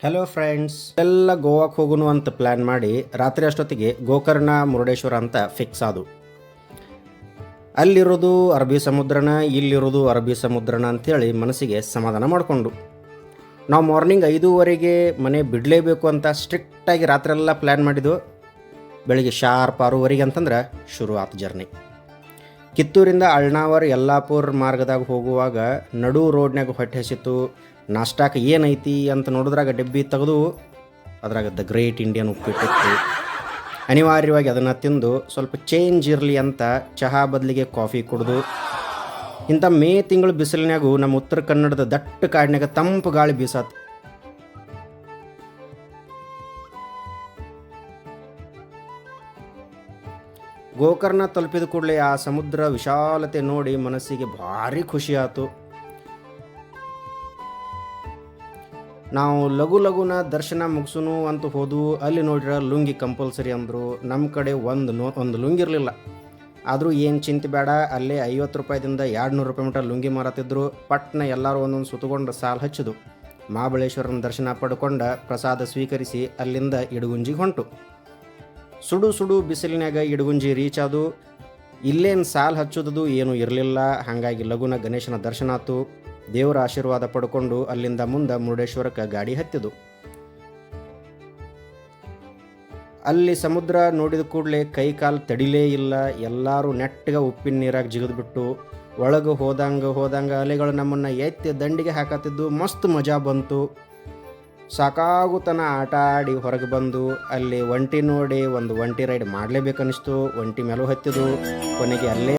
Hello friends, ಎಲ್ಲ ಗೋವಾಕ್ಕೆ ಹೋಗೋಣ ಅಂತ ಪ್ಲ್ಯಾನ್ ಮಾಡಿ ರಾತ್ರಿ ಅಷ್ಟೊತ್ತಿಗೆ ಗೋಕರ್ಣ ಮುರುಡೇಶ್ವರ ಅಂತ ಫಿಕ್ಸ್ ಆದು. ಅಲ್ಲಿರೋದು ಅರಬ್ಬಿ ಸಮುದ್ರನ, ಇಲ್ಲಿರೋದು ಅರಬ್ಬಿ ಸಮುದ್ರನ ಅಂಥೇಳಿ ಮನಸ್ಸಿಗೆ ಸಮಾಧಾನ ಮಾಡಿಕೊಂಡು ನಾವು ಮಾರ್ನಿಂಗ್ 5:30ಗೆ ಮನೆ ಬಿಡಲೇಬೇಕು ಅಂತ ಸ್ಟ್ರಿಕ್ಟಾಗಿ ರಾತ್ರೆಲ್ಲ ಪ್ಲ್ಯಾನ್ ಮಾಡಿದ್ದು. ಬೆಳಿಗ್ಗೆ ಶಾರ್ಪ್ 6:30 ಅಂತಂದ್ರೆ ಶುರು ಆತು ಜರ್ನಿ. ಕಿತ್ತೂರಿಂದ ಅಳ್ನಾವರ್ ಯಲ್ಲಾಪುರ ಮಾರ್ಗದಾಗ ಹೋಗುವಾಗ ನಡು ರೋಡ್ನಾಗ ಹೊಟ್ಟೆ ಹಸಿತು. ನಾಷ್ಟಾಕ ಏನೈತಿ ಅಂತ ನೋಡಿದ್ರಾಗ ಡಬ್ಬಿ ತೆಗೆದು ಅದ್ರಾಗ ದ ಗ್ರೇಟ್ ಇಂಡಿಯನ್ ಉಪ್ಪಿಟ್ಟಿತ್ತು. ಅನಿವಾರ್ಯವಾಗಿ ಅದನ್ನು ತಿಂದು ಸ್ವಲ್ಪ ಚೇಂಜ್ ಇರಲಿ ಅಂತ ಚಹಾ ಬದಲಿಗೆ ಕಾಫಿ ಕುಡಿದು, ಇಂಥ ಮೇ ತಿಂಗಳು ಬಿಸಿಲಿನಾಗೂ ನಮ್ಮ ಉತ್ತರ ಕನ್ನಡದ ದಟ್ಟ ಕಾಡಿನಾಗ ತಂಪು ಗಾಳಿ ಬೀಸಾತು. ಗೋಕರ್ಣ ತಲುಪಿದ ಕೂಡಲೇ ಆ ಸಮುದ್ರ ವಿಶಾಲತೆ ನೋಡಿ ಮನಸ್ಸಿಗೆ ಭಾರಿ ಖುಷಿ ಆಯಿತು. ನಾವು ಲಘುನ ದರ್ಶನ ಮುಗಿಸೋನು ಅಂತ ಹೋದು. ಅಲ್ಲಿ ನೋಡ್ರೆ ಲುಂಗಿ ಕಂಪಲ್ಸರಿ ಅಂದರು. ನಮ್ಮ ಕಡೆ ಒಂದು ಲುಂಗಿ ಇರಲಿಲ್ಲ. ಆದರೂ ಏನು ಚಿಂತೆ ಬೇಡ, ಅಲ್ಲೇ 50 ರೂಪಾಯಿದಿಂದ 200 ರೂಪಾಯಿ ಮಟ್ಟ ಲುಂಗಿ ಮಾರತಿದ್ರು. ಪಟ್ನ ಎಲ್ಲರೂ ಒಂದೊಂದು ಸುತ್ತಕೊಂಡು ಸಾಲು ಹಚ್ಚಿದು. ಮಹಾಬಳೇಶ್ವರನ ದರ್ಶನ ಪಡ್ಕೊಂಡ ಪ್ರಸಾದ ಸ್ವೀಕರಿಸಿ ಅಲ್ಲಿಂದ ಇಡಗುಂಜಿಗೆ ಹೊಂಟು. ಸುಡು ಬಿಸಿಲಿನಾಗ ಇಡಗುಂಜಿ ರೀಚ್ ಆದು. ಇಲ್ಲೇನು ಸಾಲು ಹಚ್ಚೋದು ಏನೂ ಇರಲಿಲ್ಲ. ಹಾಗಾಗಿ ಲಘುನ ಗಣೇಶನ ದರ್ಶನ ಆತು. ದೇವರ ಆಶೀರ್ವಾದ ಪಡ್ಕೊಂಡು ಅಲ್ಲಿಂದ ಮುಂದೆ ಮುರುಡೇಶ್ವರಕ್ಕೆ ಗಾಡಿ ಹತ್ತಿದು. ಅಲ್ಲಿ ಸಮುದ್ರ ನೋಡಿದ ಕೂಡಲೇ ಕೈ ಕಾಲು ತಡಿಲೇ ಇಲ್ಲ. ಎಲ್ಲರೂ ನೆಟ್ಟಗೆ ಉಪ್ಪಿನ ನೀರಾಗಿ ಜಿಗಿದ್ಬಿಟ್ಟು ಒಳಗೆ ಹೋದಂಗೆ ಅಲೆಗಳು ನಮ್ಮನ್ನು ಎತ್ತಿ ದಂಡಿಗೆ ಹಾಕತ್ತಿದ್ದು. ಮಸ್ತ್ ಮಜಾ ಬಂತು. ಸಾಕಾಗುತನ ಆಟ ಆಡಿ ಹೊರಗೆ ಬಂದು ಅಲ್ಲಿ ಒಂಟಿ ನೋಡಿ ಒಂದು ಒಂಟಿ ರೈಡ್ ಮಾಡಲೇಬೇಕನ್ನಿಸ್ತು. ಒಂಟಿ ಮೇಲೂ ಹತ್ತಿದು. ಕೊನೆಗೆ ಅಲ್ಲೇ